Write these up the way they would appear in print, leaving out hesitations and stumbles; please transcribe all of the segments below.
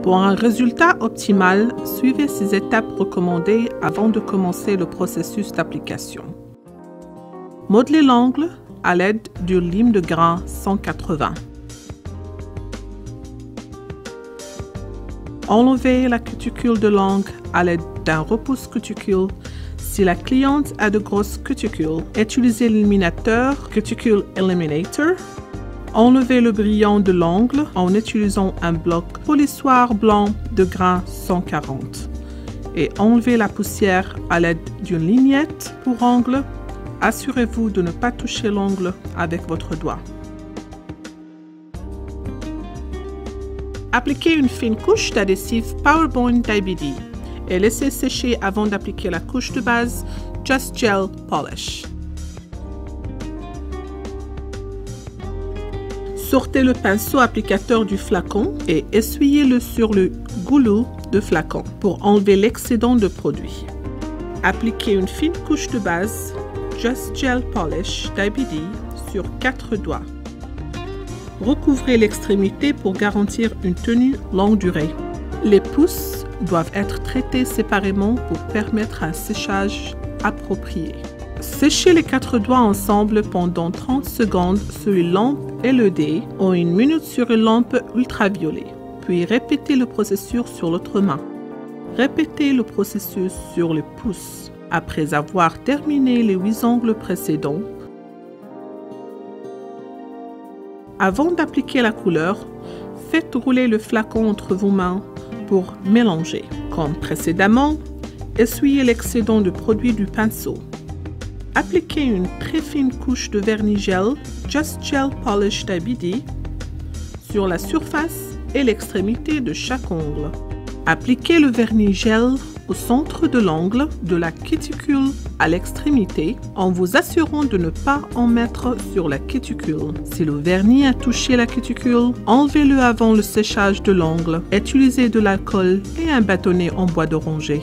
Pour un résultat optimal, suivez ces étapes recommandées avant de commencer le processus d'application. Modeler l'ongle à l'aide d'une lime de grain 180. Enlevez la cuticule de l'ongle à l'aide d'un repousse-cuticule. Si la cliente a de grosses cuticules, utilisez l'éliminateur Cuticle Eliminator. Enlevez le brillant de l'ongle en utilisant un bloc polissoir blanc de grain 140. Et enlevez la poussière à l'aide d'une lignette pour ongle. Assurez-vous de ne pas toucher l'ongle avec votre doigt. Appliquez une fine couche d'adhésif PowerBond d'IBD et laissez sécher avant d'appliquer la couche de base Just Gel Polish. Sortez le pinceau applicateur du flacon et essuyez-le sur le goulot de flacon pour enlever l'excédent de produit. Appliquez une fine couche de base Just Gel Polish d'IBD sur 4 doigts. Recouvrez l'extrémité pour garantir une tenue longue durée. Les pouces doivent être traités séparément pour permettre un séchage approprié. Séchez les 4 doigts ensemble pendant 30 secondes sur une lampe LED ou 1 minute sur une lampe ultraviolet. Puis répétez le processus sur l'autre main. Répétez le processus sur les pouces. Après avoir terminé les 8 ongles précédents, avant d'appliquer la couleur, faites rouler le flacon entre vos mains pour mélanger. Comme précédemment, essuyez l'excédent de produit du pinceau. Appliquez une très fine couche de vernis gel Just Gel Polish d'IBD sur la surface et l'extrémité de chaque ongle. Appliquez le vernis gel au centre de l'ongle, de la cuticule à l'extrémité, en vous assurant de ne pas en mettre sur la cuticule. Si le vernis a touché la cuticule, enlevez-le avant le séchage de l'ongle. Utilisez de l'alcool et un bâtonnet en bois d'oranger.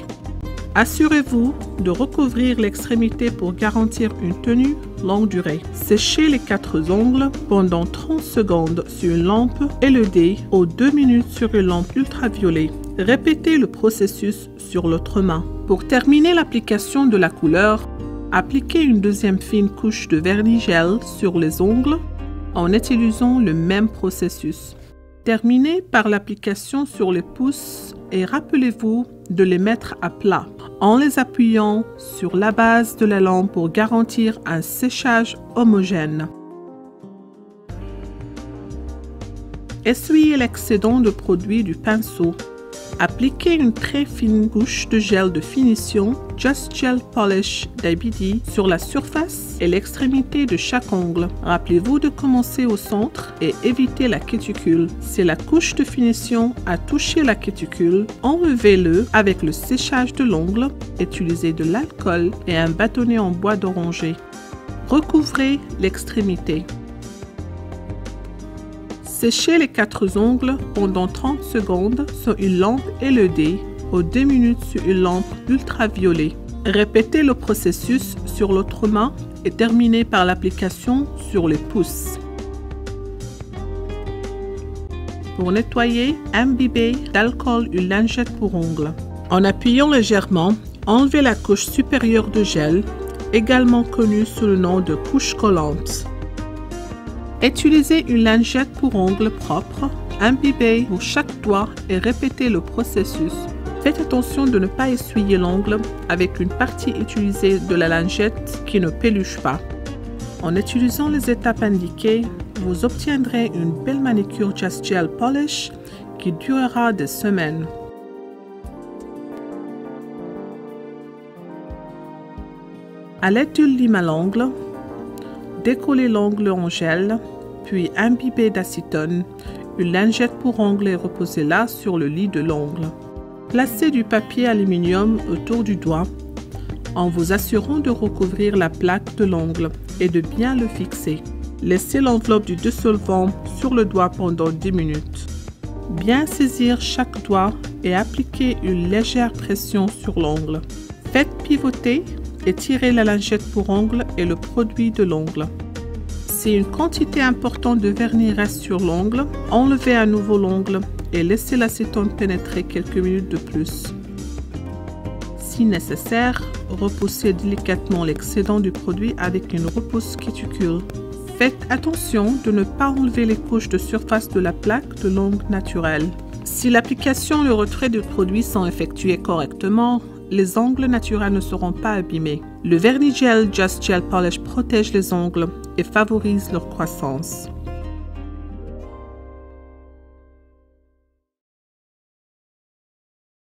Assurez-vous de recouvrir l'extrémité pour garantir une tenue longue durée. Séchez les 4 ongles pendant 30 secondes sur une lampe LED ou 2 minutes sur une lampe ultraviolet. Répétez le processus sur l'autre main. Pour terminer l'application de la couleur, appliquez une deuxième fine couche de vernis gel sur les ongles en utilisant le même processus. Terminez par l'application sur les pouces et rappelez-vous de les mettre à plat en les appuyant sur la base de la lampe pour garantir un séchage homogène. Essuyez l'excédent de produit du pinceau. Appliquez une très fine couche de gel de finition Just Gel Polish d'IBD sur la surface et l'extrémité de chaque ongle. Rappelez-vous de commencer au centre et éviter la cuticule. Si la couche de finition a touché la cuticule, enlevez-le avec le séchage de l'ongle. Utilisez de l'alcool et un bâtonnet en bois d'oranger. Recouvrez l'extrémité. Séchez les 4 ongles pendant 30 secondes sur une lampe LED ou 2 minutes sur une lampe ultraviolet. Répétez le processus sur l'autre main et terminez par l'application sur les pouces. Pour nettoyer, imbibez d'alcool une lingette pour ongles. En appuyant légèrement, enlevez la couche supérieure de gel, également connue sous le nom de couche collante. Utilisez une lingette pour ongles propre, imbibez pour chaque doigt et répétez le processus. Faites attention de ne pas essuyer l'ongle avec une partie utilisée de la lingette qui ne peluche pas. En utilisant les étapes indiquées, vous obtiendrez une belle manicure Just Gel Polish qui durera des semaines. À l'aide d'une lime à l'ongle, décollez l'ongle en gel, puis imbibez d'acétone. Une lingette pour ongles et reposez-la sur le lit de l'ongle. Placez du papier aluminium autour du doigt en vous assurant de recouvrir la plaque de l'ongle et de bien le fixer. Laissez l'enveloppe du dissolvant sur le doigt pendant 10 minutes. Bien saisir chaque doigt et appliquer une légère pression sur l'ongle. Faites pivoter et tirez la lingette pour ongles et le produit de l'ongle. Si une quantité importante de vernis reste sur l'ongle, enlevez à nouveau l'ongle et laissez l'acétone pénétrer quelques minutes de plus. Si nécessaire, repoussez délicatement l'excédent du produit avec une repousse cuticule. Faites attention de ne pas enlever les couches de surface de la plaque de l'ongle naturelle. Si l'application et le retrait du produit sont effectués correctement, les ongles naturels ne seront pas abîmés. Le vernis gel Just Gel Polish protège les ongles et favorise leur croissance.